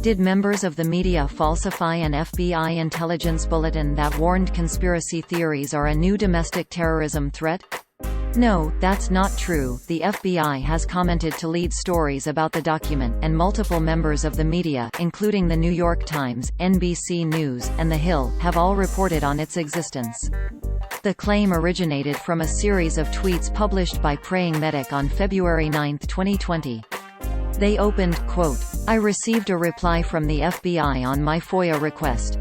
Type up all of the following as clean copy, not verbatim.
Did members of the media falsify an FBI intelligence bulletin that warned conspiracy theories are a new domestic terrorism threat? No, that's not true. The FBI has commented to lead stories about the document, and multiple members of the media, including The New York Times, NBC News, and The Hill, have all reported on its existence. The claim originated from a series of tweets published by Praying Medic on February 9, 2020. They opened, quote, "I received a reply from the FBI on my FOIA request.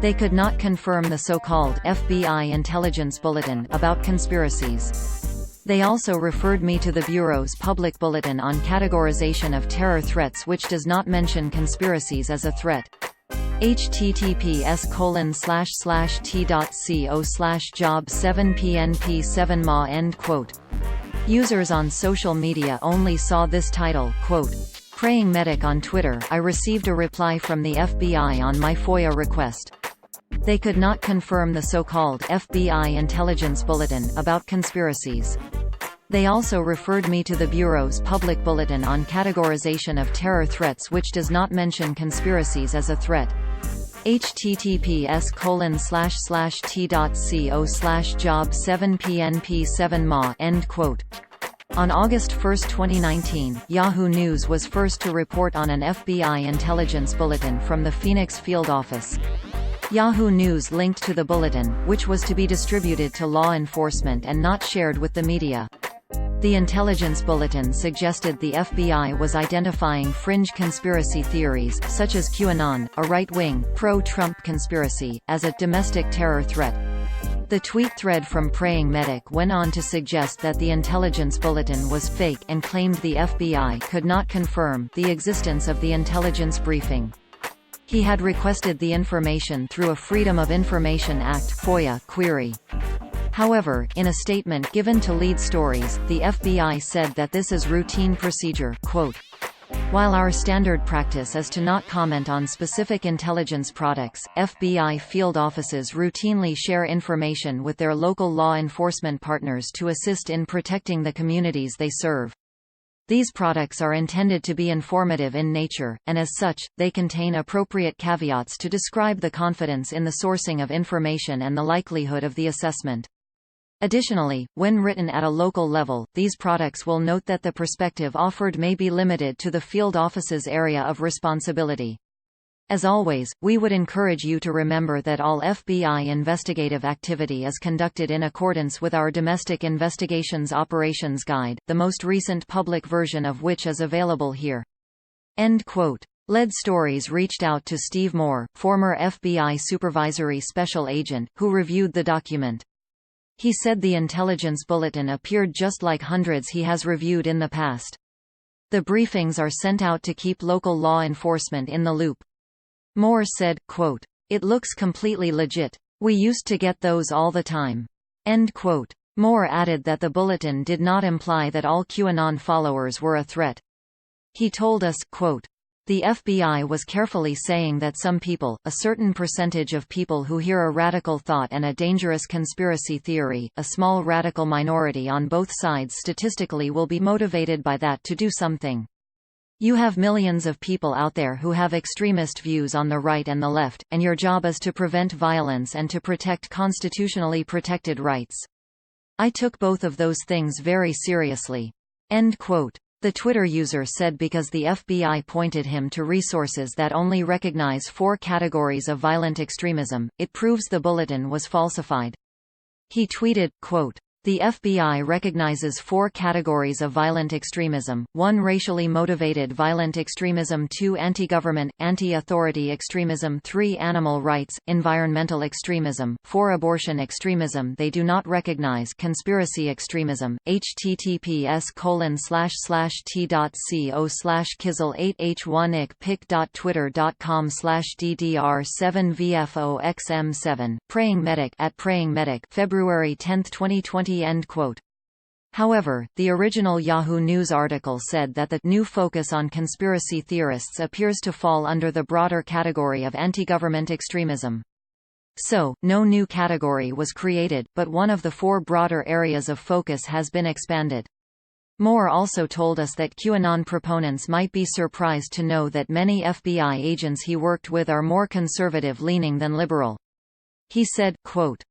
They could not confirm the so-called FBI intelligence bulletin about conspiracies. They also referred me to the Bureau's public bulletin on categorization of terror threats, which does not mention conspiracies as a threat. https://t.co/job7pnp7ma." End quote. Users on social media only saw this title, quote, "Praying Medic on Twitter, I received a reply from the FBI on my FOIA request. They could not confirm the so-called FBI intelligence bulletin about conspiracies. They also referred me to the Bureau's public bulletin on categorization of terror threats, which does not mention conspiracies as a threat. https://t.co/job7pnp7ma." End quote. On August 1, 2019, Yahoo News was first to report on an FBI intelligence bulletin from the Phoenix field office. Yahoo News linked to the bulletin, which was to be distributed to law enforcement and not shared with the media. The intelligence bulletin suggested the FBI was identifying fringe conspiracy theories, such as QAnon, a right-wing, pro-Trump conspiracy, as a domestic terror threat. The tweet thread from Praying Medic went on to suggest that the intelligence bulletin was fake and claimed the FBI could not confirm the existence of the intelligence briefing. He had requested the information through a Freedom of Information Act (FOIA) query. However, in a statement given to Lead Stories, the FBI said that this is routine procedure, quote, "While our standard practice is to not comment on specific intelligence products, FBI field offices routinely share information with their local law enforcement partners to assist in protecting the communities they serve. These products are intended to be informative in nature, and as such, they contain appropriate caveats to describe the confidence in the sourcing of information and the likelihood of the assessment. Additionally, when written at a local level, these products will note that the perspective offered may be limited to the field office's area of responsibility. As always, we would encourage you to remember that all FBI investigative activity is conducted in accordance with our Domestic Investigations Operations Guide, the most recent public version of which is available here." End quote. Lead Stories reached out to Steve Moore, former FBI supervisory special agent, who reviewed the document. He said the intelligence bulletin appeared just like hundreds he has reviewed in the past. The briefings are sent out to keep local law enforcement in the loop. Moore said, quote, "It looks completely legit. We used to get those all the time." End quote. Moore added that the bulletin did not imply that all QAnon followers were a threat. He told us, quote, "The FBI was carefully saying that some people, a certain percentage of people who hear a radical thought and a dangerous conspiracy theory, a small radical minority on both sides statistically will be motivated by that to do something. You have millions of people out there who have extremist views on the right and the left, and your job is to prevent violence and to protect constitutionally protected rights. I took both of those things very seriously." End quote. The Twitter user said because the FBI pointed him to resources that only recognize 4 categories of violent extremism, it proves the bulletin was falsified. He tweeted, quote, "The FBI recognizes 4 categories of violent extremism: 1 racially motivated violent extremism, 2 anti-government, anti-authority extremism, 3 animal rights, environmental extremism, 4 abortion extremism. They do not recognize conspiracy extremism." https://t.co/kizzle8h1ick.twitter.com/ddr7vfoxm7. Praying Medic @Praying Medic, February 10, 2020. End quote. However, the original Yahoo News article said that the new focus on conspiracy theorists appears to fall under the broader category of anti-government extremism. So, no new category was created, but one of the 4 broader areas of focus has been expanded. Moore also told us that QAnon proponents might be surprised to know that many FBI agents he worked with are more conservative-leaning than liberal. He said, quote,